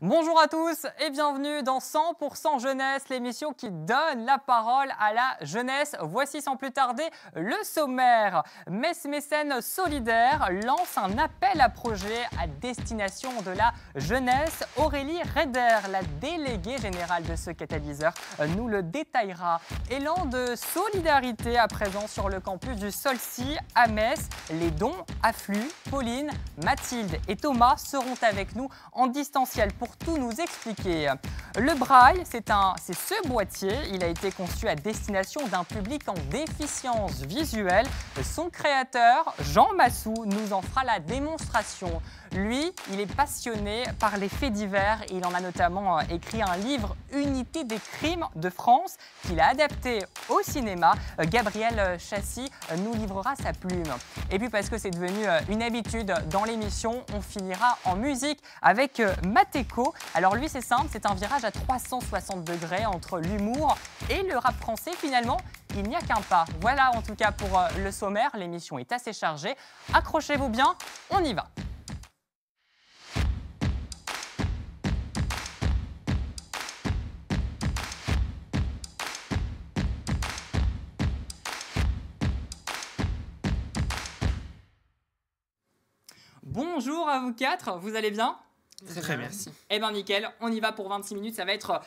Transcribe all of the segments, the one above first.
Bonjour à tous et bienvenue dans 100% Jeunesse, l'émission qui donne la parole à la jeunesse. Voici sans plus tarder le sommaire. Metz Mécène Solidaire lance un appel à projet à destination de la jeunesse. Aurélie Reder, la déléguée générale de ce catalyseur, nous le détaillera. Élan de solidarité à présent sur le campus du Solcy à Metz. Les dons affluent. Pauline, Mathilde et Thomas seront avec nous en distanciel pour tout nous expliquer. Le braille, c'est ce boîtier. Il a été conçu à destination d'un public en déficience visuelle. Son créateur, Jean Massou, nous en fera la démonstration. Lui, il est passionné par les faits divers. Il en a notamment écrit un livre, Unité des crimes de France, qu'il a adapté au cinéma. Gabriel Chassis nous livrera sa plume. Et puis parce que c'est devenu une habitude dans l'émission, on finira en musique avec Mateko. Alors lui, c'est simple, c'est un virage à 360 degrés entre l'humour et le rap français. Finalement, il n'y a qu'un pas. Voilà en tout cas pour le sommaire. L'émission est assez chargée. Accrochez-vous bien, on y va. Bonjour à vous quatre, vous allez bien ? Très merci. Eh bien nickel, on y va pour 26 minutes, ça va être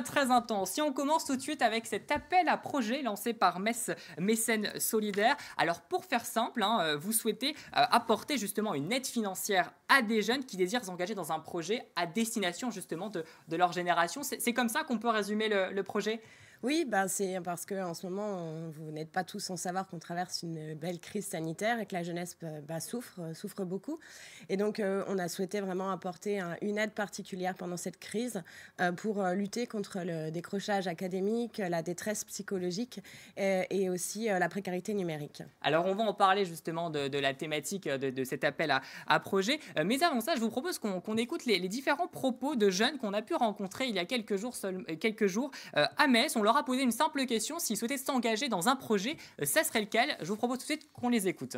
très intense. Si on commence tout de suite avec cet appel à projet lancé par Metz Mécène Solidaire. Alors pour faire simple, vous souhaitez apporter justement une aide financière à des jeunes qui désirent s'engager dans un projet à destination justement de leur génération. C'est comme ça qu'on peut résumer le projet ? Oui, c'est parce qu'en ce moment, vous n'êtes pas tous sans savoir qu'on traverse une belle crise sanitaire et que la jeunesse souffre beaucoup. Et donc, on a souhaité vraiment apporter une aide particulière pendant cette crise pour lutter contre le décrochage académique, la détresse psychologique et aussi la précarité numérique. Alors, on va en parler justement de la thématique de cet appel à projet. Mais avant ça, je vous propose qu'on écoute les différents propos de jeunes qu'on a pu rencontrer il y a quelques jours à Metz. On leur a posé une simple question, s'ils souhaitaient s'engager dans un projet, ça serait lequel ? Je vous propose tout de suite qu'on les écoute.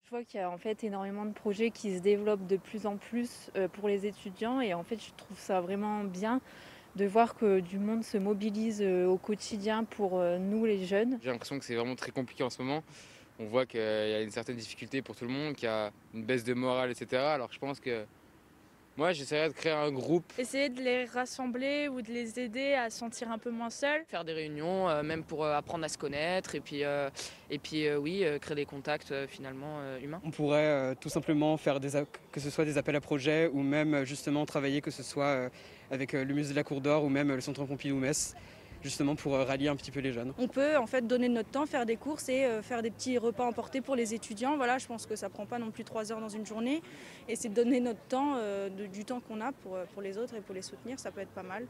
Je vois qu'il y a en fait énormément de projets qui se développent de plus en plus pour les étudiants et en fait je trouve ça vraiment bien de voir que du monde se mobilise au quotidien pour nous les jeunes. J'ai l'impression que c'est vraiment très compliqué en ce moment. On voit qu'il y a une certaine difficulté pour tout le monde, qu'il y a une baisse de morale, etc. Alors je pense que moi, j'essaierais de créer un groupe. Essayer de les rassembler ou de les aider à se sentir un peu moins seuls. Faire des réunions, même pour apprendre à se connaître et puis créer des contacts finalement humains. On pourrait tout simplement faire que ce soit des appels à projets ou même justement travailler que ce soit avec le musée de la Cour d'Or ou même le centre Pompidou-Metz, justement pour rallier un petit peu les jeunes. On peut en fait donner notre temps, faire des courses et faire des petits repas emportés pour les étudiants. Voilà, je pense que ça prend pas non plus 3 heures dans une journée. Et c'est de donner notre temps, du temps qu'on a pour les autres et pour les soutenir, ça peut être pas mal.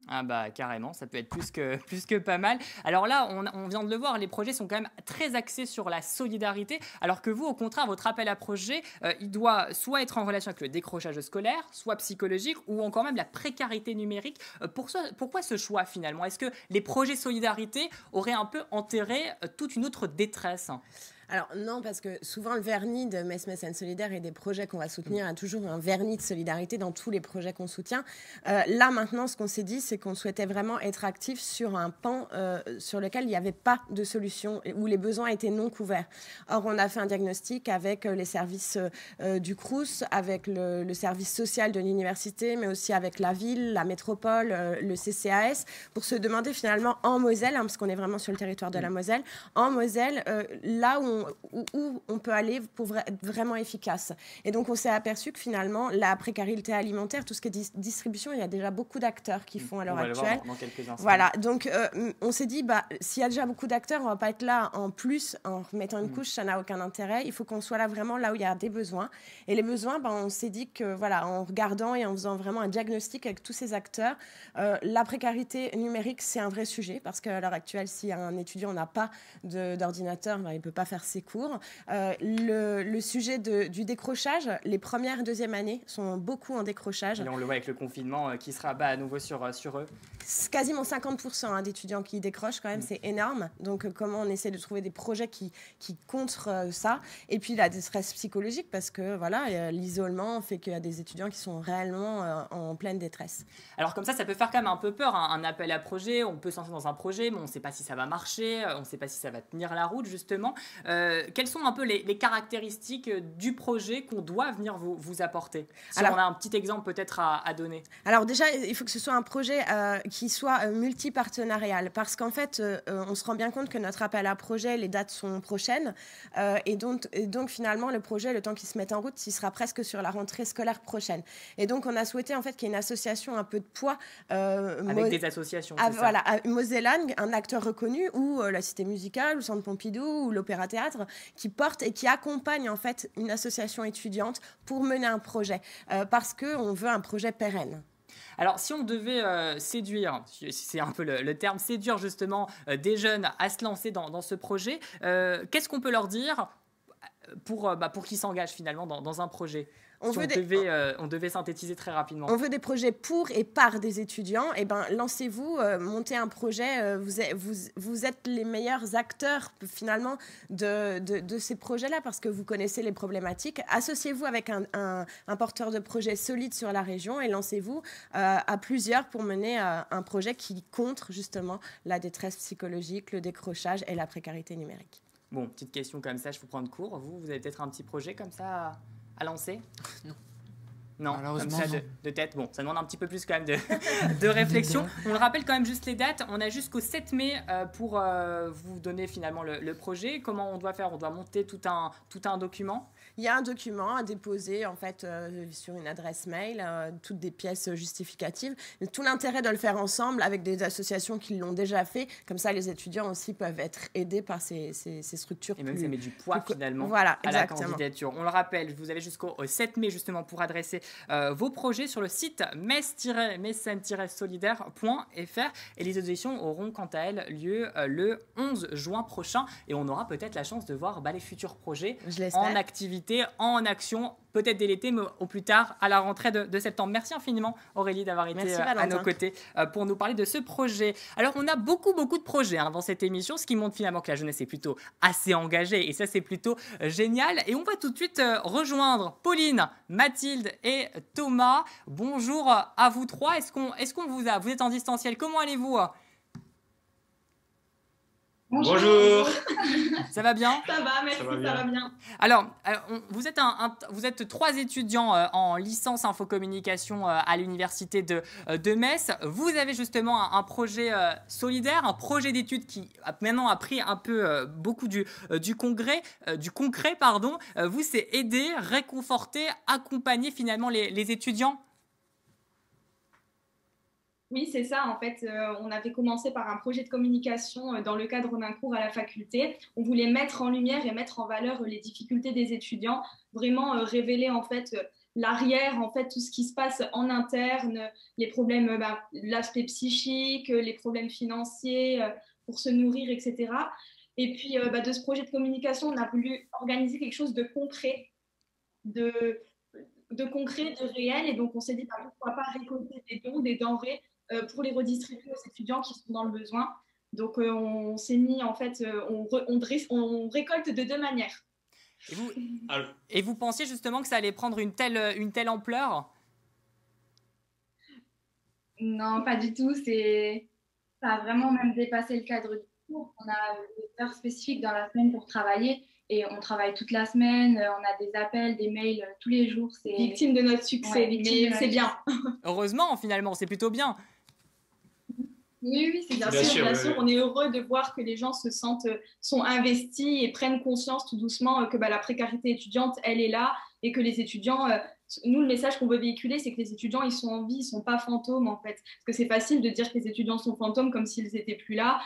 Ah bah carrément, ça peut être plus que pas mal. Alors là, on vient de le voir, les projets sont quand même très axés sur la solidarité, alors que vous, au contraire, votre appel à projet, il doit soit être en relation avec le décrochage scolaire, soit psychologique, ou encore même la précarité numérique. Pourquoi ce choix finalement ? Est-ce que les projets solidarité auraient un peu enterré toute une autre détresse ? Alors non, parce que souvent le vernis de Metz Mécène Solidaire et des projets qu'on va soutenir a toujours un vernis de solidarité dans tous les projets qu'on soutient. Là maintenant, ce qu'on s'est dit, c'est qu'on souhaitait vraiment être actif sur un pan sur lequel il n'y avait pas de solution, où les besoins étaient non couverts. Or, on a fait un diagnostic avec les services du Crous, avec le service social de l'université, mais aussi avec la ville, la métropole, le CCAS, pour se demander finalement en Moselle, parce qu'on est vraiment sur le territoire de la Moselle, en Moselle, là où on peut aller pour être vraiment efficace. Et donc, on s'est aperçu que finalement, la précarité alimentaire, tout ce qui est distribution, il y a déjà beaucoup d'acteurs qui font à l'heure actuelle. Dans quelques instants. Voilà, donc on s'est dit, s'il y a déjà beaucoup d'acteurs, on ne va pas être là en plus, en mettant une couche, ça n'a aucun intérêt. Il faut qu'on soit là vraiment là où il y a des besoins. Et les besoins, on s'est dit que, voilà, en regardant et en faisant vraiment un diagnostic avec tous ces acteurs, la précarité numérique, c'est un vrai sujet, parce qu'à l'heure actuelle, si un étudiant n'a pas d'ordinateur, il ne peut pas faire ses cours. Le sujet du décrochage, les premières et deuxième années sont beaucoup en décrochage. Et on le voit avec le confinement qui sera à nouveau sur eux. quasiment 50% d'étudiants qui décrochent quand même, c'est énorme. Donc comment on essaie de trouver des projets qui contrent ça. Et puis la détresse psychologique, parce que voilà, l'isolement fait qu'il y a des étudiants qui sont réellement en pleine détresse. Alors comme ça peut faire quand même un peu peur, hein. Un appel à projet, on peut se lancer dans un projet, mais on ne sait pas si ça va marcher, on ne sait pas si ça va tenir la route justement. Quelles sont un peu les caractéristiques du projet qu'on doit venir vous apporter? Si on a un petit exemple peut-être à donner. Alors déjà, il faut que ce soit un projet qui soit multipartenarial, parce qu'en fait, on se rend bien compte que notre appel à projet, les dates sont prochaines, et donc finalement, le projet, le temps qu'il se mette en route, il sera presque sur la rentrée scolaire prochaine. Et donc, on a souhaité en fait qu'il y ait une association un peu de poids. Avec des associations, c'est voilà, à Mosellan, un acteur reconnu, ou la Cité musicale, ou le Centre Pompidou, ou l'Opéra-Théâtre, qui porte et qui accompagne en fait une association étudiante pour mener un projet, parce qu'on veut un projet pérenne. Alors, si on devait séduire, c'est un peu le terme, séduire justement des jeunes à se lancer dans ce projet, qu'est-ce qu'on peut leur dire pour qu'ils s'engagent finalement dans un projet? On devait synthétiser très rapidement. On veut des projets pour et par des étudiants. Eh ben, lancez-vous, montez un projet. Vous êtes les meilleurs acteurs finalement de ces projets-là parce que vous connaissez les problématiques. Associez-vous avec un porteur de projet solide sur la région et lancez-vous à plusieurs pour mener un projet qui contre justement la détresse psychologique, le décrochage et la précarité numérique. Bon, petite question comme ça, je vous prends de court. Vous avez peut-être un petit projet comme ça à lancer? Non. Non, comme ça de tête. Bon, ça demande un petit peu plus quand même de réflexion. On le rappelle quand même juste les dates. On a jusqu'au 7 mai pour vous donner finalement le projet. Comment on doit faire? On doit monter tout un document. Il y a un document à déposer en fait sur une adresse mail, toutes des pièces justificatives. Mais tout l'intérêt de le faire ensemble avec des associations qui l'ont déjà fait. Comme ça, les étudiants aussi peuvent être aidés par ces structures. Et même ça met du poids finalement voilà, à la candidature. On le rappelle, vous avez jusqu'au 7 mai justement pour adresser vos projets sur le site mess-solidaire.fr et les auditions auront quant à elles lieu le 11 juin prochain et on aura peut-être la chance de voir les futurs projets en activité, en action, peut-être dès l'été, mais au plus tard à la rentrée de septembre. Merci infiniment Aurélie d'avoir été à nos côtés pour nous parler de ce projet. Alors on a beaucoup de projets dans cette émission, ce qui montre finalement que la jeunesse est plutôt assez engagée et ça c'est plutôt génial. Et on va tout de suite rejoindre Pauline, Mathilde et Thomas. Bonjour à vous trois. Est-ce qu'on vous a? Vous êtes en distanciel, comment allez-vous? Bonjour. Ça va bien? Ça va, merci, ça va bien. Alors, vous êtes trois étudiants en licence infocommunication à l'université de Metz. Vous avez justement un projet solidaire, un projet d'études qui maintenant a pris un peu beaucoup du concret. Vous, c'est aider, réconforter, accompagner finalement les étudiants. Oui, c'est ça. En fait, on avait commencé par un projet de communication dans le cadre d'un cours à la faculté. On voulait mettre en lumière et mettre en valeur les difficultés des étudiants, vraiment révéler en fait l'arrière, en fait tout ce qui se passe en interne, les problèmes, l'aspect psychique, les problèmes financiers pour se nourrir, etc. Et puis de ce projet de communication, on a voulu organiser quelque chose de concret, de concret, de réel. Et donc on s'est dit pourquoi pas récolter des dons, des denrées pour les redistribuer aux étudiants qui sont dans le besoin. Donc on s'est mis en fait, on récolte de deux manières. Et vous pensiez justement que ça allait prendre une telle ampleur? Non, pas du tout. Ça a vraiment même dépassé le cadre du cours. On a des heures spécifiques dans la semaine pour travailler. Et on travaille toute la semaine, on a des appels, des mails tous les jours. C'est victime de notre succès, mais c'est bien. Heureusement, finalement, c'est plutôt bien. Oui, c'est bien sûr. On est heureux de voir que les gens sont investis et prennent conscience tout doucement que la précarité étudiante, elle est là et que les étudiants... nous, le message qu'on veut véhiculer, c'est que les étudiants, ils sont en vie, ils ne sont pas fantômes, en fait. Parce que c'est facile de dire que les étudiants sont fantômes comme s'ils n'étaient plus là.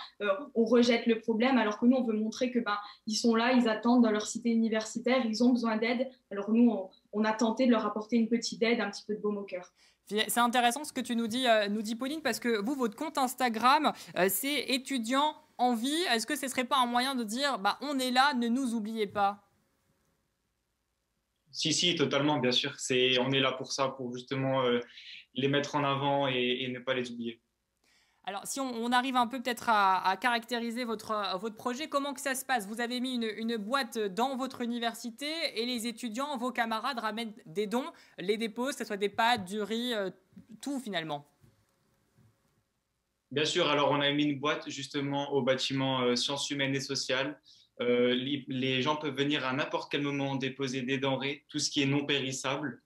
On rejette le problème, alors que nous, on veut montrer que ils sont là, ils attendent dans leur cité universitaire, ils ont besoin d'aide. Alors nous, on a tenté de leur apporter une petite aide, un petit peu de baume au cœur. C'est intéressant ce que tu nous dis Pauline, parce que vous, votre compte Instagram, c'est étudiants en vie. Est-ce que ce ne serait pas un moyen de dire on est là, ne nous oubliez pas? Si, totalement, bien sûr. On est là pour ça, pour justement les mettre en avant et ne pas les oublier. Alors, si on arrive un peu peut-être à caractériser votre projet, comment que ça se passe? Vous avez mis une boîte dans votre université et les étudiants, vos camarades, ramènent des dons, les déposent, que ce soit des pâtes, du riz, tout finalement. Bien sûr, alors on a mis une boîte justement au bâtiment sciences humaines et sociales. Les gens peuvent venir à n'importe quel moment déposer des denrées, tout ce qui est non périssable.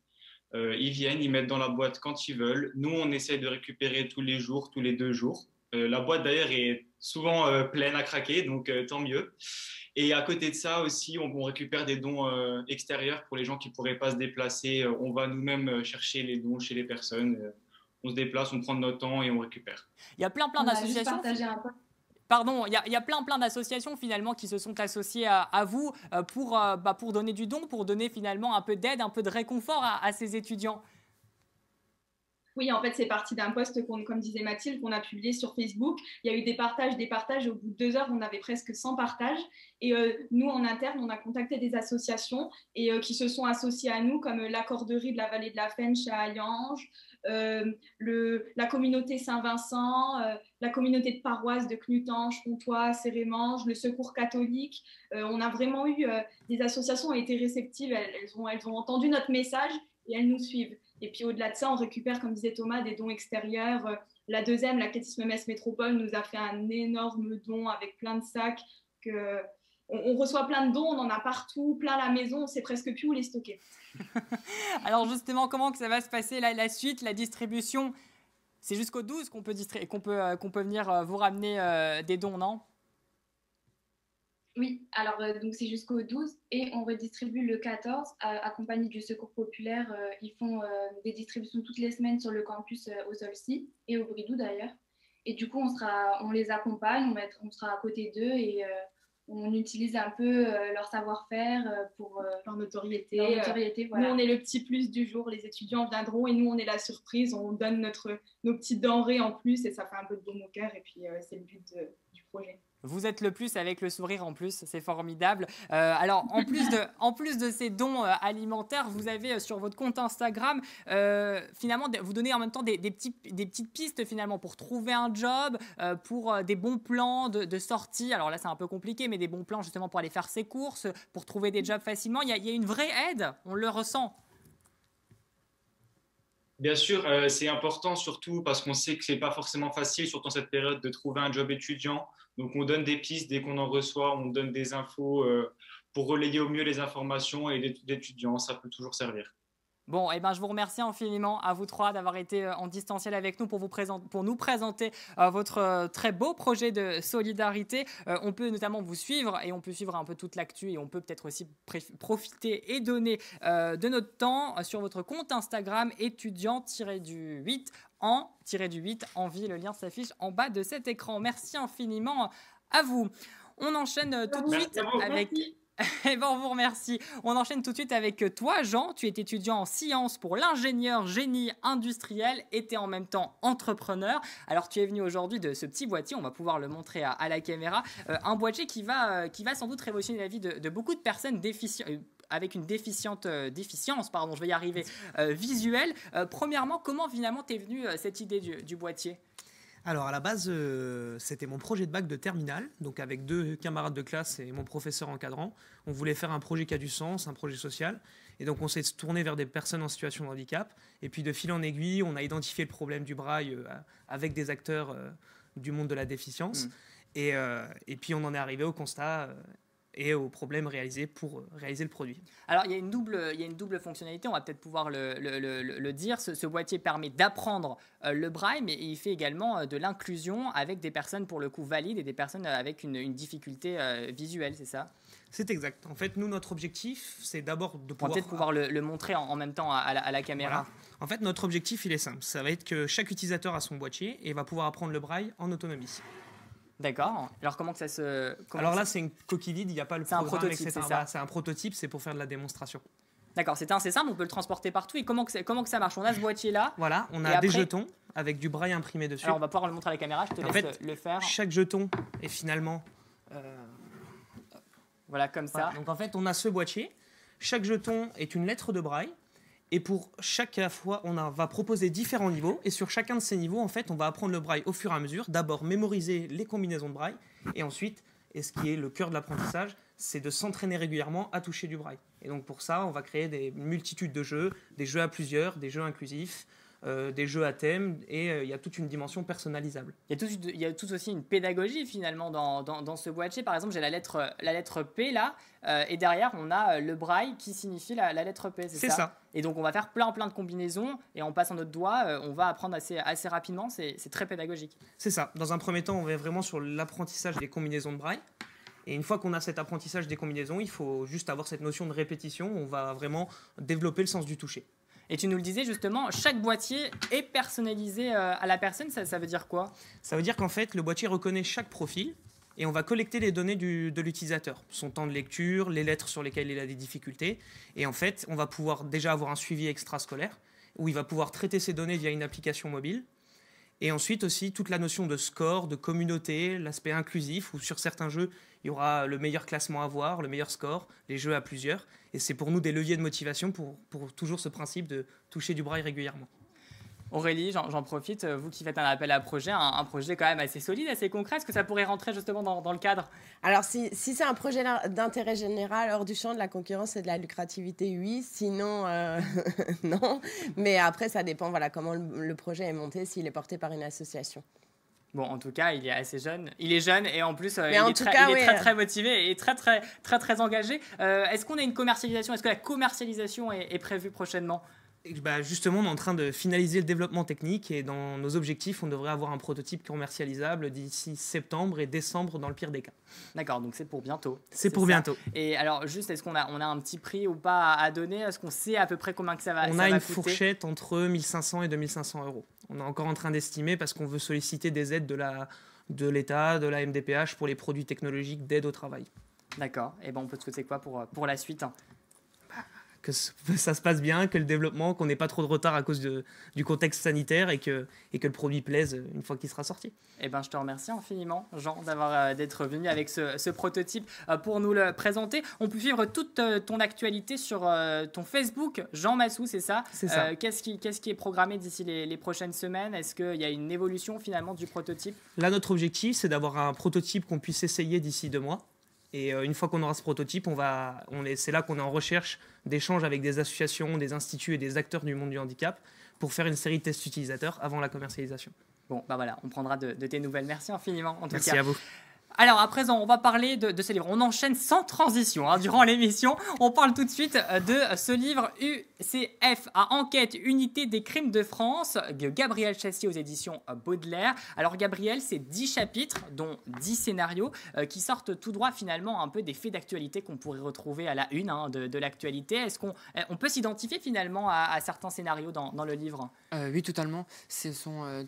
Ils viennent, ils mettent dans la boîte quand ils veulent. Nous, on essaie de récupérer tous les jours, tous les 2 jours. La boîte d'ailleurs est souvent pleine à craquer, donc tant mieux. Et à côté de ça aussi, on récupère des dons extérieurs pour les gens qui ne pourraient pas se déplacer. On va nous-mêmes chercher les dons chez les personnes. On se déplace, on prend de notre temps et on récupère. Il y a plein d'associations. Pardon, il y a plein d'associations finalement qui se sont associées à vous pour donner du don, pour donner finalement un peu d'aide, un peu de réconfort à ces étudiants. Oui, en fait, c'est parti d'un post, comme disait Mathilde, qu'on a publié sur Facebook. Il y a eu des partages. Au bout de 2 heures, on avait presque 100 partages. Et nous, en interne, on a contacté des associations qui se sont associées à nous, comme l'Accorderie de la Vallée de la Fench à Hayange, la communauté Saint-Vincent, la communauté de paroisse de Knutange, Pontoise, Sérémange, le Secours catholique. On a vraiment eu des associations qui ont été réceptives. Elles ont entendu notre message et elles nous suivent. Et puis au-delà de ça, on récupère, comme disait Thomas, des dons extérieurs. La deuxième, l'Athlétisme Metz Métropole, nous a fait un énorme don avec plein de sacs. On reçoit plein de dons, on en a partout, plein à la maison, on ne sait presque plus où les stocker. Alors justement, comment que ça va se passer la suite, la distribution? C'est jusqu'au 12 qu'on peut venir vous ramener des dons, non? Oui, alors donc c'est jusqu'au 12 et on redistribue le 14 accompagné du Secours populaire. Ils font des distributions toutes les semaines sur le campus au Solcy et au Bridou d'ailleurs. Et du coup, on les accompagne, on sera à côté d'eux et on utilise un peu leur savoir-faire pour leur notoriété. Voilà. Nous, on est le petit plus du jour. Les étudiants viendront et nous, on est la surprise. On donne nos petites denrées en plus et ça fait un peu de baume au cœur. Et puis, c'est le but du projet. Vous êtes le plus avec le sourire en plus, c'est formidable. Alors, en plus de ces dons alimentaires, vous avez sur votre compte Instagram, finalement, vous donnez en même temps des petites pistes finalement pour trouver un job, pour des bons plans de sortie. Alors là, c'est un peu compliqué, mais des bons plans justement pour aller faire ses courses, pour trouver des jobs facilement. Il y a une vraie aide, on le ressent. Bien sûr, c'est important surtout parce qu'on sait que ce n'est pas forcément facile, surtout en cette période, de trouver un job étudiant. Donc, on donne des pistes dès qu'on en reçoit, on donne des infos pour relayer au mieux les informations et les étudiants, ça peut toujours servir. Bon, eh ben, je vous remercie infiniment à vous trois d'avoir été en distanciel avec nous pour nous présenter votre très beau projet de solidarité. On peut notamment vous suivre et on peut suivre un peu toute l'actu et on peut peut-être aussi profiter et donner de notre temps sur votre compte Instagram étudiant-8 en vie. Le lien s'affiche en bas de cet écran. Merci infiniment à vous. On enchaîne tout de suite avec... Eh ben, on vous remercie. On enchaîne tout de suite avec toi, Jean. Tu es étudiant en sciences pour l'ingénieur génie industriel et tu es en même temps entrepreneur. Alors, tu es venu aujourd'hui de ce petit boîtier, on va pouvoir le montrer à la caméra, un boîtier qui va sans doute révolutionner la vie de beaucoup de personnes avec une déficience, je vais y arriver, visuelle. Premièrement, comment finalement t'es venue cette idée du boîtier ? Alors à la base, c'était mon projet de bac de terminale, donc avec 2 camarades de classe et mon professeur encadrant. On voulait faire un projet qui a du sens, un projet social. Et donc on s'est tourné vers des personnes en situation de handicap. Et puis de fil en aiguille, on a identifié le problème du braille avec des acteurs du monde de la déficience. Et puis on en est arrivé au constat et aux problèmes réalisés pour réaliser le produit. Alors, il y a une double fonctionnalité, on va peut-être pouvoir le dire. Ce boîtier permet d'apprendre le braille, mais il fait également de l'inclusion avec des personnes, pour le coup, valides et des personnes avec une difficulté visuelle, c'est ça ? C'est exact. En fait, nous, notre objectif, c'est d'abord de pouvoir... On va peut-être pouvoir le montrer en même temps à la caméra. Voilà. En fait, notre objectif, il est simple. Ça va être que chaque utilisateur a son boîtier et va pouvoir apprendre le braille en autonomie. D'accord. Alors comment que ça se... Alors là, c'est une coquille vide, il n'y a pas le programme, un prototype, etc. C'est ça. C'est un prototype, c'est pour faire de la démonstration. D'accord, c'est assez simple, on peut le transporter partout. Et comment que ça marche ? On a ce boîtier-là. Voilà, on a des jetons avec du braille imprimé dessus. Alors on va pouvoir le montrer à la caméra, je te laisse le faire. Chaque jeton est finalement... Voilà, comme ça. Voilà. Donc en fait, on a ce boîtier. Chaque jeton est une lettre de braille. Et pour chaque fois, va proposer différents niveaux. Et sur chacun de ces niveaux, en fait, on va apprendre le braille au fur et à mesure. D'abord, mémoriser les combinaisons de braille. Et ensuite, et ce qui est le cœur de l'apprentissage, c'est de s'entraîner régulièrement à toucher du braille. Et donc pour ça, on va créer des multitudes de jeux, des jeux à plusieurs, des jeux inclusifs, des jeux à thème, et il y a toute une dimension personnalisable. Il y a tout aussi une pédagogie finalement dans ce boîtier. Par exemple, j'ai la lettre P là, et derrière on a le braille qui signifie la lettre P, c'est ça. Et donc on va faire plein de combinaisons, et en passant notre doigt, on va apprendre assez rapidement, c'est très pédagogique. C'est ça. Dans un premier temps, on va vraiment sur l'apprentissage des combinaisons de braille. Et une fois qu'on a cet apprentissage des combinaisons, il faut juste avoir cette notion de répétition. On va vraiment développer le sens du toucher. Et tu nous le disais justement, chaque boîtier est personnalisé à la personne. Ça veut dire quoi? Ça veut dire qu'en fait, le boîtier reconnaît chaque profil et on va collecter les données de l'utilisateur. Son temps de lecture, les lettres sur lesquelles il a des difficultés. Et en fait, on va pouvoir déjà avoir un suivi extrascolaire où il va pouvoir traiter ces données via une application mobile. Et ensuite aussi toute la notion de score, de communauté, l'aspect inclusif, où sur certains jeux, il y aura le meilleur classement à voir, le meilleur score, les jeux à plusieurs. Et c'est pour nous des leviers de motivation pour toujours ce principe de toucher du braille régulièrement. Aurélie, j'en profite, vous qui faites un appel à projet, un projet quand même assez solide, assez concret, est-ce que ça pourrait rentrer justement dans le cadre? Alors, si c'est un projet d'intérêt général hors du champ de la concurrence et de la lucrativité, oui. Sinon, non. Mais après, ça dépend comment le projet est monté, s'il est porté par une association. Bon, en tout cas, il est assez jeune. Il est jeune et en plus, il est très motivé et très engagé. Est-ce qu'on a une commercialisation? Est-ce que la commercialisation est prévue prochainement? Justement, on est en train de finaliser le développement technique et dans nos objectifs, on devrait avoir un prototype commercialisable d'ici septembre et décembre dans le pire des cas. D'accord, donc c'est pour bientôt. C'est pour bientôt. Et alors, juste, est-ce qu'on a un petit prix ou pas à donner? Est-ce qu'on sait à peu près combien que ça va coûter? On a une fourchette entre 1 500 et 2 500 euros. On est encore en train d'estimer parce qu'on veut solliciter des aides de l'État, de la MDPH pour les produits technologiques d'aide au travail. D'accord. Et on peut te souhaiter quoi pour la suite? Que ça se passe bien, que le développement, qu'on n'ait pas trop de retard à cause du contexte sanitaire et que le produit plaise une fois qu'il sera sorti. Je te remercie infiniment, Jean, d'être venu avec ce prototype pour nous le présenter. On peut suivre toute ton actualité sur ton Facebook, Jean Massou, c'est ça? C'est ça. Qu'est-ce qui est programmé d'ici les prochaines semaines? Est-ce qu'il y a une évolution finalement du prototype? Là, notre objectif, c'est d'avoir un prototype qu'on puisse essayer d'ici 2 mois. Et une fois qu'on aura ce prototype, c'est là qu'on est en recherche d'échanges avec des associations, des instituts et des acteurs du monde du handicap pour faire une série de tests utilisateurs avant la commercialisation. Bon, voilà, on prendra de tes nouvelles. Merci infiniment. Merci à vous. Alors à présent, on va parler de ce livre. On enchaîne sans transition durant l'émission. On parle tout de suite de ce livre UCF à enquête, unité des crimes de France, de Gabriel Chassier aux éditions Baudelaire. Alors Gabriel, c'est 10 chapitres, dont 10 scénarios qui sortent tout droit finalement un peu des faits d'actualité qu'on pourrait retrouver à la une de l'actualité. Est-ce qu'on peut s'identifier finalement à certains scénarios dans le livre? Oui, totalement. Ce sont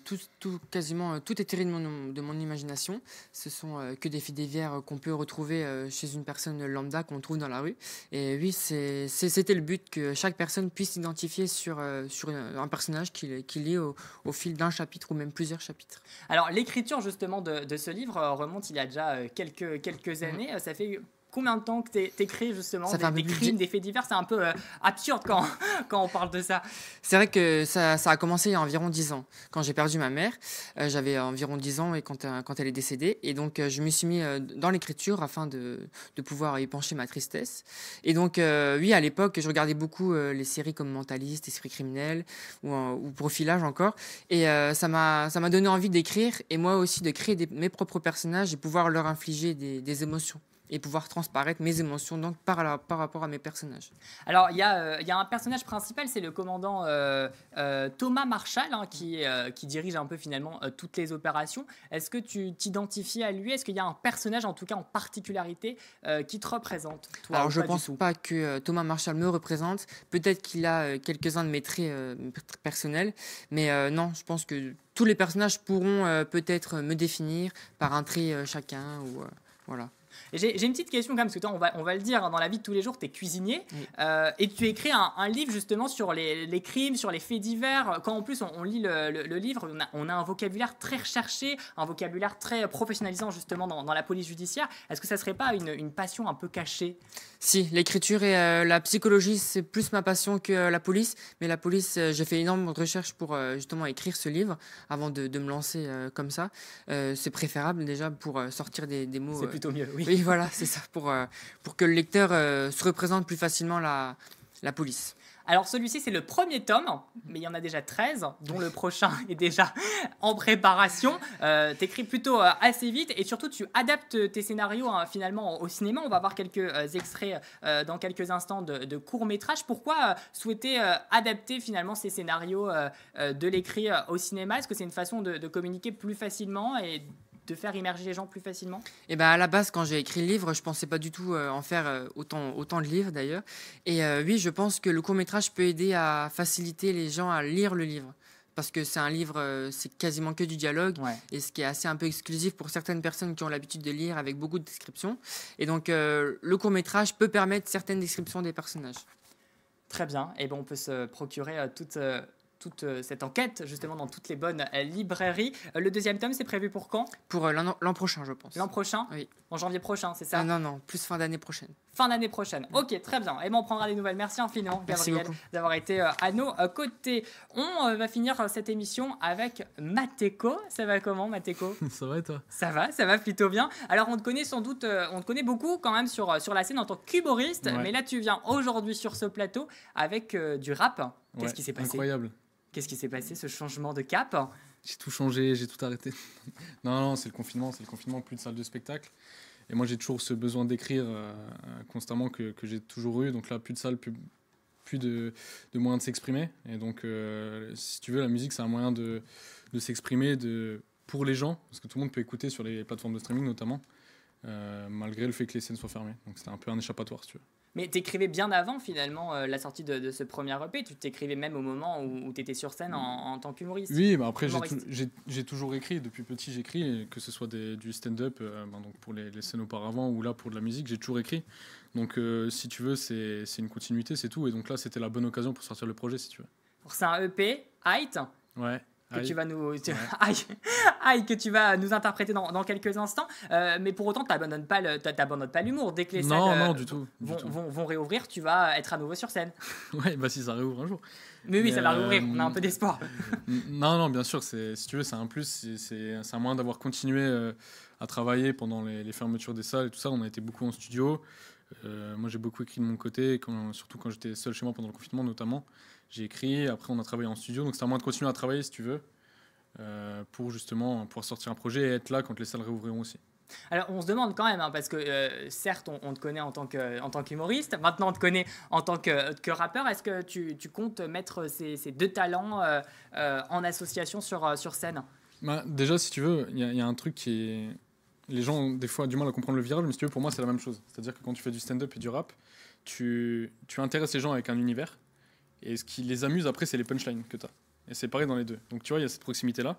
quasiment tout est tiré de mon imagination. Ce sont que des faits divers qu'on peut retrouver chez une personne lambda qu'on trouve dans la rue. Et oui, c'était le but, que chaque personne puisse s'identifier sur un personnage qui lit au fil d'un chapitre ou même plusieurs chapitres. Alors l'écriture justement de ce livre remonte il y a déjà quelques années. Ça fait combien de temps que tu écris justement des crimes, des faits divers? C'est un peu absurde quand on parle de ça. C'est vrai que ça a commencé il y a environ 10 ans. Quand j'ai perdu ma mère, j'avais environ 10 ans et quand elle est décédée. Et donc, je me suis mis dans l'écriture afin de pouvoir épancher ma tristesse. Et donc, oui, à l'époque, je regardais beaucoup les séries comme Mentaliste, Esprit criminel ou Profilage encore. Et ça m'a donné envie d'écrire et moi aussi de créer mes propres personnages et pouvoir leur infliger des émotions. Et pouvoir transparaître mes émotions donc par rapport à mes personnages. Alors, il y a un personnage principal, c'est le commandant Thomas Marshall, qui dirige un peu finalement toutes les opérations. Est-ce que tu t'identifies à lui? Est-ce qu'il y a un personnage, en tout cas en particularité, qui te représente, toi? Alors, je ne pense pas que Thomas Marshall me représente. Peut-être qu'il a quelques-uns de mes traits personnels. Mais non, je pense que tous les personnages pourront peut-être me définir par un trait chacun. Voilà. Et j'ai une petite question quand même, parce que toi, on va le dire, hein, dans la vie de tous les jours, tu es cuisinier, et tu écris un livre justement sur les crimes, sur les faits divers. Quand en plus on lit le livre, on a un vocabulaire très recherché, un vocabulaire très professionnalisant justement dans la police judiciaire. Est-ce que ça serait pas une passion un peu cachée? Si, l'écriture et la psychologie, c'est plus ma passion que la police. Mais la police, j'ai fait énormément de recherches pour justement écrire ce livre avant de me lancer comme ça. C'est préférable déjà pour sortir des mots. C'est plutôt mieux, oui. Oui, voilà, c'est ça, pour que le lecteur se représente plus facilement la police. Alors celui-ci, c'est le premier tome, mais il y en a déjà 13, dont le prochain est déjà en préparation. T'écris plutôt assez vite et surtout tu adaptes tes scénarios finalement au cinéma. On va voir quelques extraits dans quelques instants de courts-métrages. Pourquoi souhaiter adapter finalement ces scénarios de l'écrit au cinéma? Est-ce que c'est une façon de communiquer plus facilement et de faire immerger les gens plus facilement? Et ben à la base, quand j'ai écrit le livre, je pensais pas du tout en faire autant de livres d'ailleurs. Et oui, je pense que le court-métrage peut aider à faciliter les gens à lire le livre. Parce que c'est un livre, c'est quasiment que du dialogue, et ce qui est assez un peu exclusif pour certaines personnes qui ont l'habitude de lire avec beaucoup de descriptions. Et donc le court-métrage peut permettre certaines descriptions des personnages. Très bien, et ben on peut se procurer toute cette enquête justement dans toutes les bonnes librairies. Le deuxième tome, c'est prévu pour quand? Pour l'an prochain, je pense. L'an prochain? Oui. En janvier prochain, c'est ça? Non, plus fin d'année prochaine. Fin d'année prochaine. Ok, très bien. Et ben on prendra des nouvelles. Merci infiniment, Gabriel, d'avoir été à nos côtés. On va finir cette émission avec Mateko. Ça va comment, Mateko? Ça va et toi? Ça va plutôt bien. Alors on te connaît sans doute, on te connaît beaucoup quand même sur la scène en tant qu'humoriste, mais là tu viens aujourd'hui sur ce plateau avec du rap. Qu'est-ce qui s'est passé? Incroyable. Qu'est-ce qui s'est passé, ce changement de cap? J'ai tout changé, j'ai tout arrêté. Non, c'est le confinement, plus de salle de spectacle. Et moi, j'ai toujours ce besoin d'écrire constamment que j'ai toujours eu. Donc là, plus de salle, plus de moyens de s'exprimer. Et donc, si tu veux, la musique, c'est un moyen de s'exprimer pour les gens, parce que tout le monde peut écouter sur les plateformes de streaming notamment, malgré le fait que les scènes soient fermées. Donc c'était un peu un échappatoire, si tu veux. Mais t'écrivais bien avant finalement la sortie de ce premier EP, tu t'écrivais même au moment où tu étais sur scène en tant qu'humoriste. Oui, bah après j'ai toujours écrit, depuis petit j'écris, que ce soit du stand-up, donc pour les scènes auparavant ou là pour de la musique, j'ai toujours écrit. Donc si tu veux, c'est une continuité, c'est tout. Et donc là c'était la bonne occasion pour sortir le projet, si tu veux. C'est un EP, Height. Ouais. Que tu vas que tu vas nous interpréter dans quelques instants, mais pour autant t'abandonnes pas l'humour. Dès que les salles vont réouvrir, tu vas être à nouveau sur scène. Ouais, bah si ça réouvre un jour. Mais oui, ça va réouvrir, on a un peu d'espoir. Non, bien sûr, si tu veux, c'est un plus, c'est un moyen d'avoir continué à travailler pendant les fermetures des salles et tout ça. On a été beaucoup en studio. Moi j'ai beaucoup écrit de mon côté, surtout quand j'étais seul chez moi pendant le confinement notamment. J'ai écrit, après on a travaillé en studio, donc c'est un moyen de continuer à travailler si tu veux, pour justement pouvoir sortir un projet et être là quand les salles réouvriront aussi. Alors on se demande quand même, parce que certes on te connaît en tant qu'humoriste, maintenant on te connaît en tant que rappeur, est-ce que tu comptes mettre ces deux talents en association sur scène? Déjà si tu veux, il y a un truc qui est... Les gens ont des fois du mal à comprendre le viral, mais si tu veux, pour moi c'est la même chose. C'est-à-dire que quand tu fais du stand-up et du rap, tu intéresses les gens avec un univers. Et ce qui les amuse après, c'est les punchlines que tu as. Et c'est pareil dans les deux. Donc tu vois, il y a cette proximité-là.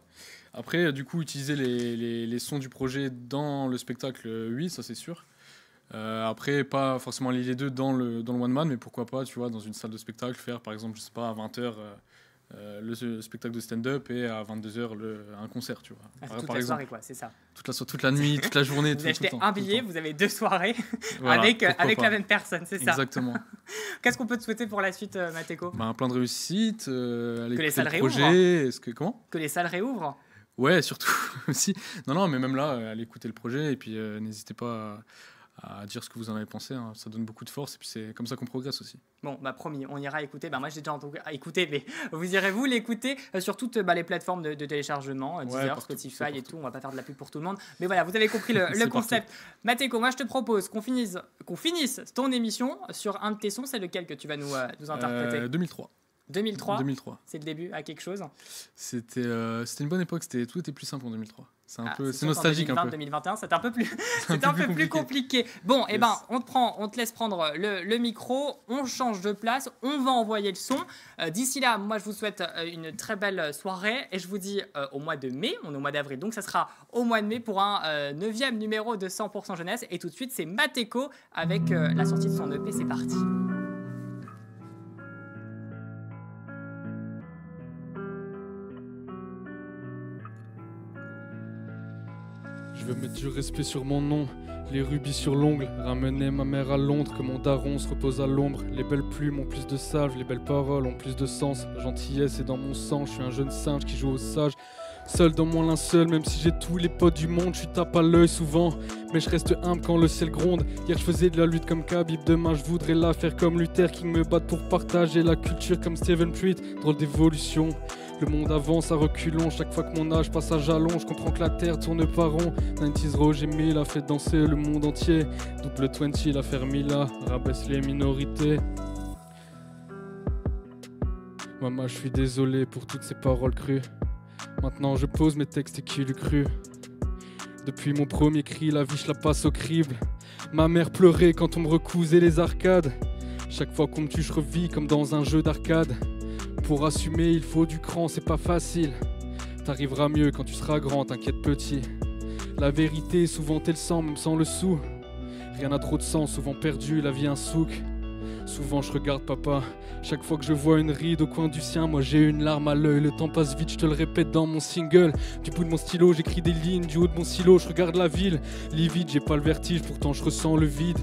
Après, du coup, utiliser les sons du projet dans le spectacle, oui, ça c'est sûr. Après, pas forcément lier les deux dans le one-man, mais pourquoi pas, tu vois, dans une salle de spectacle, faire par exemple, je sais pas, à 20h le spectacle de stand-up et à 22h un concert, tu vois. Toute la soirée, quoi, c'est ça. Toute la nuit, toute la journée. Vous achetez un billet, vous avez 2 soirées voilà, avec la même personne, c'est ça. Exactement. Qu'est-ce qu'on peut te souhaiter pour la suite, Mateko? Plein de réussite, que les salles réouvrent. Comment? Que les salles réouvrent. Ouais, surtout aussi. Non, mais même là, allez écouter le projet et puis n'hésitez pas à dire ce que vous en avez pensé, hein. Ça donne beaucoup de force et puis c'est comme ça qu'on progresse aussi. Bon, promis, on ira écouter. Moi, j'ai déjà écouté, mais vous irez vous l'écouter sur toutes les plateformes de téléchargement, Deezer, Spotify et tout. On va pas faire de la pub pour tout le monde, mais voilà, vous avez compris le concept. Mateko, moi, je te propose qu'on finisse ton émission sur un de tes sons. C'est lequel que tu vas nous interpréter? 2003. 2003. 2003. C'est le début à quelque chose. C'était une bonne époque, tout était plus simple en 2003. C'est sûr nostalgique qu'en 2020, un peu. 2021, c'était un peu plus compliqué. Bon, Yes. on te laisse prendre le micro, on change de place, on va envoyer le son. D'ici là, moi, je vous souhaite une très belle soirée et je vous dis au mois de mai, on est au mois d'avril, donc ça sera au mois de mai pour un 9e numéro de 100% jeunesse. Et tout de suite, c'est Mateko avec la sortie de son EP. C'est parti. Je veux mettre du respect sur mon nom, les rubis sur l'ongle, ramener ma mère à Londres, que mon daron se repose à l'ombre. Les belles plumes ont plus de salve, les belles paroles ont plus de sens. La gentillesse est dans mon sang, je suis un jeune singe qui joue au sage. Seul dans mon linceul, même si j'ai tous les potes du monde, je suis tape à l'œil souvent, mais je reste humble quand le ciel gronde. Hier je faisais de la lutte comme Khabib, demain je voudrais la faire comme Luther King, me battre pour partager la culture comme Stephen Pruitt. Drôle d'évolution, le monde avance à reculons, chaque fois que mon âge passe à jalon, je comprends que la terre tourne pas rond. 90s Roger Mille a fait danser le monde entier, double 20 l'affaire Mila rabaisse les minorités. Maman, je suis désolé pour toutes ces paroles crues. Maintenant je pose mes textes et qui l'eût cru. Depuis mon premier cri, la vie je la passe au crible. Ma mère pleurait quand on me recousait les arcades. Chaque fois qu'on me tue je revis comme dans un jeu d'arcade. Pour assumer il faut du cran, c'est pas facile. T'arriveras mieux quand tu seras grand, t'inquiète petit. La vérité souvent elle sent même sans le sou. Rien n'a trop de sens, souvent perdu, la vie un souk. Souvent je regarde papa, chaque fois que je vois une ride au coin du sien, moi j'ai une larme à l'œil. Le temps passe vite, je te le répète dans mon single. Du bout de mon stylo, j'écris des lignes, du haut de mon silo, je regarde la ville. Livide, j'ai pas le vertige, pourtant je ressens le vide.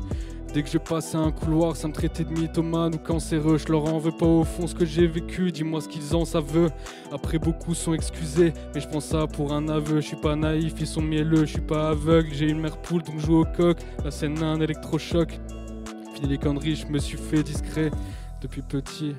Dès que je passais un couloir, ça me traitait de mythomane ou cancéreux. Je leur en veux pas au fond ce que j'ai vécu, dis-moi ce qu'ils en savent. Après beaucoup sont excusés, mais je prends ça pour un aveu. Je suis pas naïf, ils sont mielleux, je suis pas aveugle. J'ai une mère poule donc je joue au coq, la scène a un électrochoc. Fini les conneries, je me suis fait discret depuis petit.